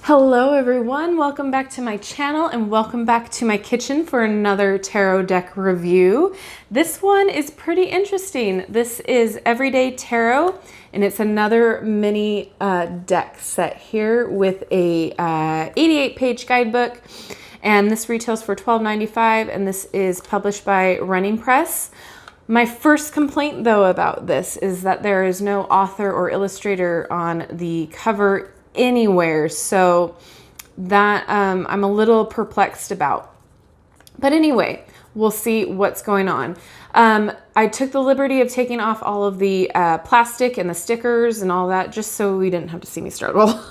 Hello everyone, welcome back to my channel and welcome back to my kitchen for another tarot deck review. This one is pretty interesting. This is Everyday Tarot and it's another mini deck set here with a 88-page guidebook, and this retails for $12.95 and this is published by Running Press. My first complaint though about this is that there is no author or illustrator on the cover anywhere, so that I'm a little perplexed about. But anyway, we'll see what's going on. I took the liberty of taking off all of the plastic and the stickers and all that just so we didn't have to see me struggle.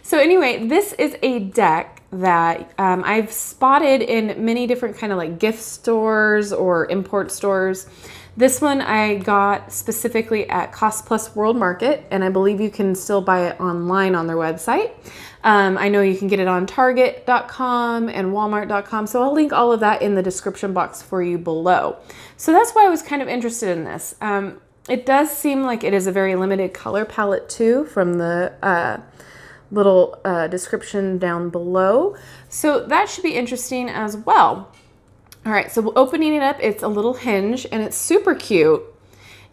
So anyway, this is a deck that I've spotted in many different kind of like gift stores or import stores. This one I got specifically at Cost Plus World Market, and I believe you can still buy it online on their website. I know you can get it on Target.com and Walmart.com, so I'll link all of that in the description box for you below. So that's why I was kind of interested in this. It does seem like it is a very limited color palette too, from the little description down below. So that should be interesting as well. All right, so opening it up, it's a little hinge and it's super cute.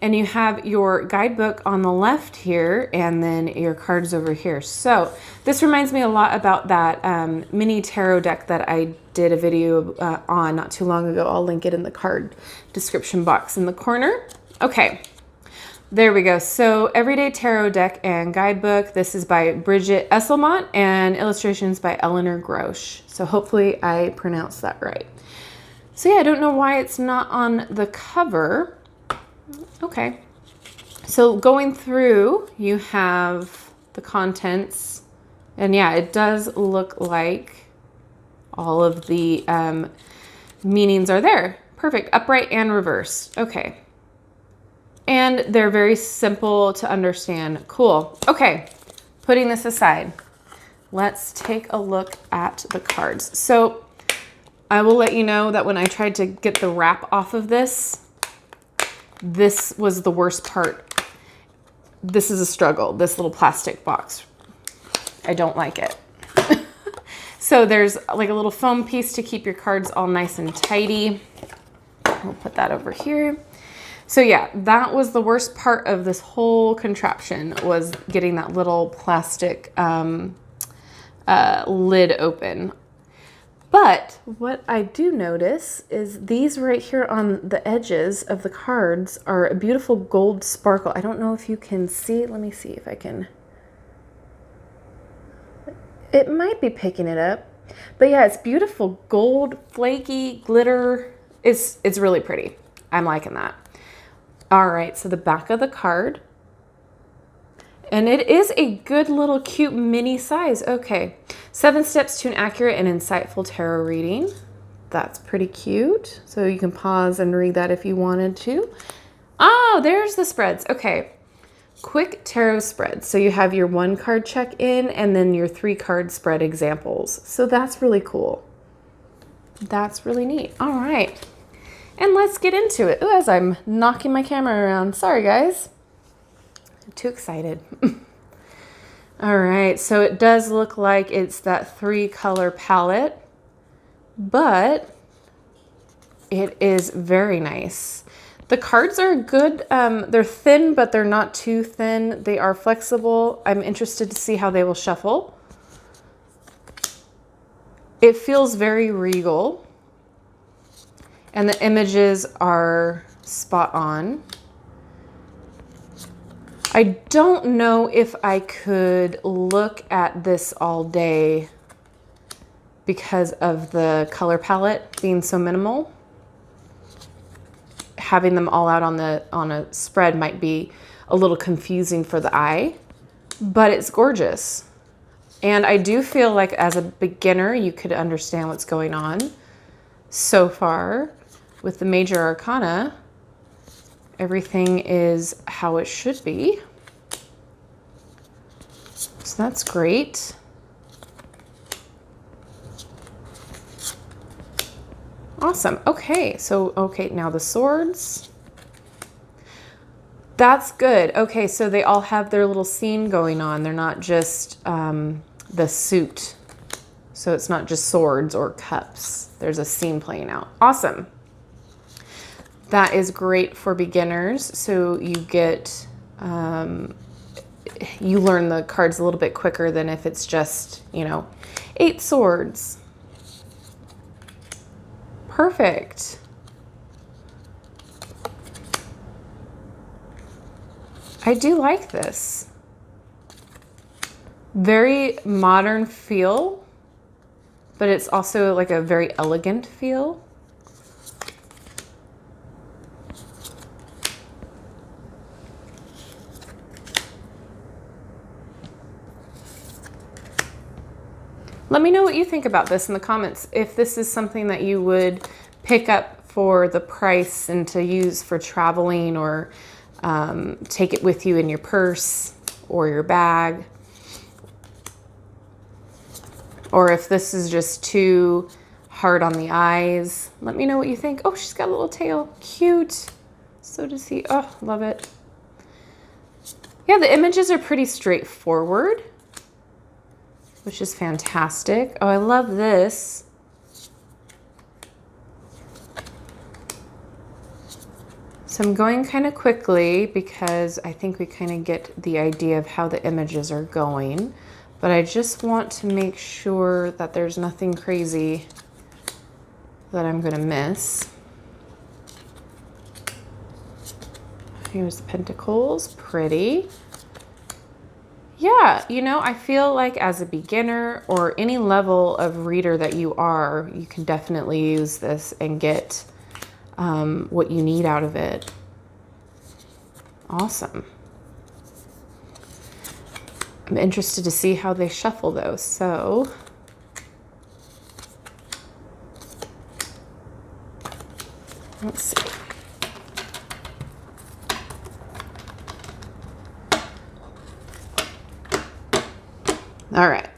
And you have your guidebook on the left here and then your cards over here. So this reminds me a lot about that mini tarot deck that I did a video on not too long ago. I'll link it in the card description box in the corner. Okay, there we go. So Everyday Tarot Deck and Guidebook. This is by Brigit Esselmont and illustrations by Eleanor Grosch. So hopefully I pronounced that right. So yeah, I don't know why it's not on the cover. Okay. So going through, you have the contents. And yeah, it does look like all of the meanings are there. Perfect. Upright and reversed. Okay. And they're very simple to understand. Cool. Okay. Putting this aside, let's take a look at the cards. So I will let you know that when I tried to get the wrap off of this, this was the worst part. This is a struggle, this little plastic box. I don't like it. So there's like a little foam piece to keep your cards all nice and tidy. We'll put that over here. So yeah, that was the worst part of this whole contraption, was getting that little plastic lid open. But what I do notice is these right here on the edges of the cards are a beautiful gold sparkle. I don't know if you can see. Let me see if I can. It might be picking it up. But yeah, it's beautiful gold, flaky glitter. It's really pretty. I'm liking that. All right, so the back of the card. And it is a good little cute mini size. Okay. 7 steps to an accurate and insightful tarot reading. That's pretty cute. So you can pause and read that if you wanted to. Oh, there's the spreads. Okay. Quick tarot spreads. So you have your 1 card check-in and then your 3 card spread examples. So that's really cool. That's really neat. All right. And let's get into it. Ooh, as I'm knocking my camera around. Sorry, guys. I'm too excited. All right, so it does look like it's that 3 color palette, but it is very nice. The cards are good. They're thin, but they're not too thin. They are flexible. I'm interested to see how they will shuffle. It feels very regal, and the images are spot on. I don't know if I could look at this all day because of the color palette being so minimal. Having them all out on a spread might be a little confusing for the eye, but it's gorgeous. And I do feel like as a beginner, you could understand what's going on. So far, with the major arcana, everything is how it should be. So that's great. Awesome. Okay, so now the swords. That's good. Okay, so they all have their little scene going on. They're not just the suit. So it's not just swords or cups. There's a scene playing out. Awesome. That is great for beginners. So you get, you learn the cards a little bit quicker than if it's just, 8 swords. Perfect. I do like this. Very modern feel, but it's also like a very elegant feel. Let me know what you think about this in the comments. If this is something that you would pick up for the price and to use for traveling, or take it with you in your purse or your bag. Or if this is just too hard on the eyes. Let me know what you think. Oh, she's got a little tail. Cute. So does he. Oh, love it. Yeah, the images are pretty straightforward, which is fantastic. Oh, I love this. So I'm going kind of quickly because I think we kind of get the idea of how the images are going, but I just want to make sure that there's nothing crazy that I'm gonna miss. Here's the Pentacles, pretty. Yeah, I feel like as a beginner or any level of reader that you are, you can definitely use this and get what you need out of it. Awesome. I'm interested to see how they shuffle though, so. Let's see. All right.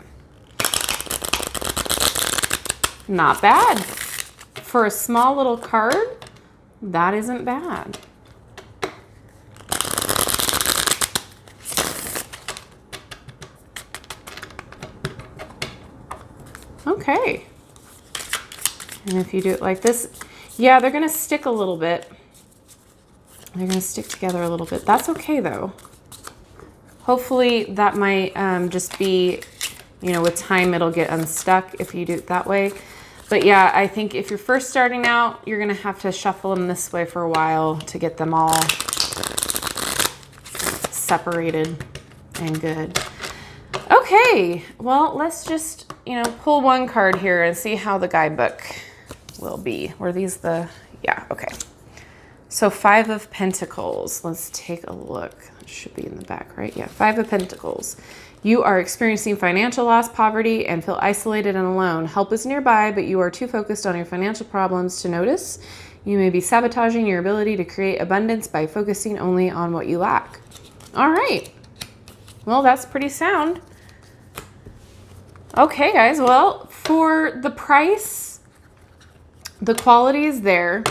Not bad. For a small little card, that isn't bad. Okay. And if you do it like this, yeah, they're gonna stick a little bit. They're gonna stick together a little bit. That's okay though. Hopefully that might just be, with time it'll get unstuck if you do it that way. But yeah, I think if you're first starting out, you're gonna have to shuffle them this way for a while to get them all separated and good. Okay, well, let's just, pull one card here and see how the guidebook will be. Were these yeah, okay. So 5 of Pentacles, let's take a look. It should be in the back, right? Yeah, 5 of Pentacles. You are experiencing financial loss, poverty, and feel isolated and alone. Help is nearby, but you are too focused on your financial problems to notice. You may be sabotaging your ability to create abundance by focusing only on what you lack. All right. Well, that's pretty sound. Okay, guys. Well, for the price, the quality is there.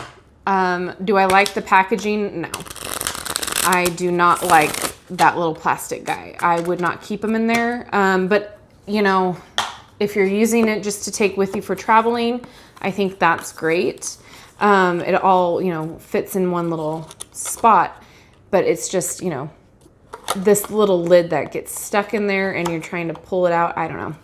Do I like the packaging? No. I do not like that little plastic guy. I would not keep them in there. But, if you're using it just to take with you for traveling, I think that's great. It all, fits in one little spot, but it's just, this little lid that gets stuck in there and you're trying to pull it out. I don't know.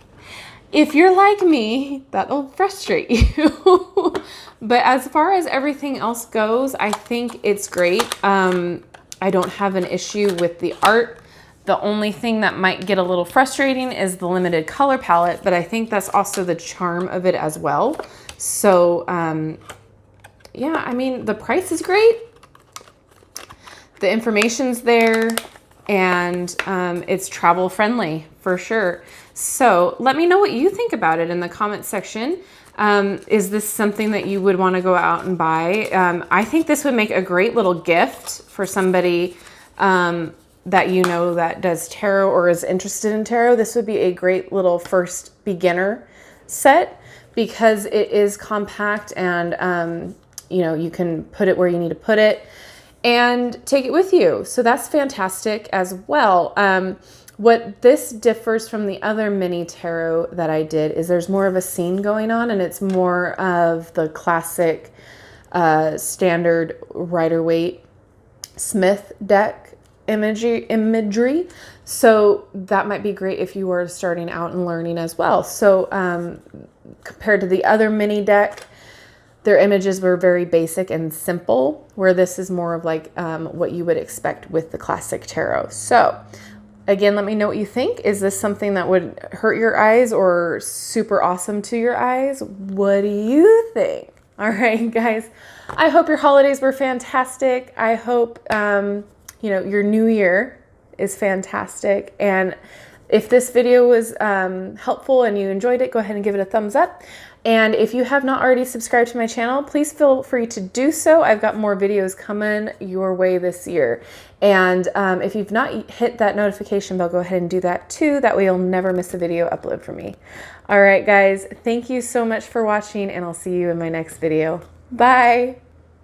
If you're like me, that'll frustrate you. But as far as everything else goes, I think it's great. I don't have an issue with the art. The only thing that might get a little frustrating is the limited color palette, but I think that's also the charm of it as well. So, yeah, I mean, the price is great. The information's there, and it's travel friendly for sure. So let me know what you think about it in the comment section. Is this something that you would want to go out and buy? I think this would make a great little gift for somebody that that does tarot or is interested in tarot. This would be a great little first beginner set because it is compact and you can put it where you need to put it and take it with you. So that's fantastic as well. What this differs from the other mini tarot that I did is there's more of a scene going on, and it's more of the classic standard Rider-Waite Smith deck imagery. So that might be great if you were starting out and learning as well. So compared to the other mini deck, their images were very basic and simple, where this is more of like what you would expect with the classic tarot. So again, let me know what you think. Is this something that would hurt your eyes or super awesome to your eyes? What do you think? All right, guys, I hope your holidays were fantastic. I hope, you know, your new year is fantastic. And if this video was helpful and you enjoyed it, go ahead and give it a thumbs up. And if you have not already subscribed to my channel, please feel free to do so. I've got more videos coming your way this year. And if you've not hit that notification bell, go ahead and do that too. That way you'll never miss a video upload from me. All right, guys, thank you so much for watching, and I'll see you in my next video. Bye.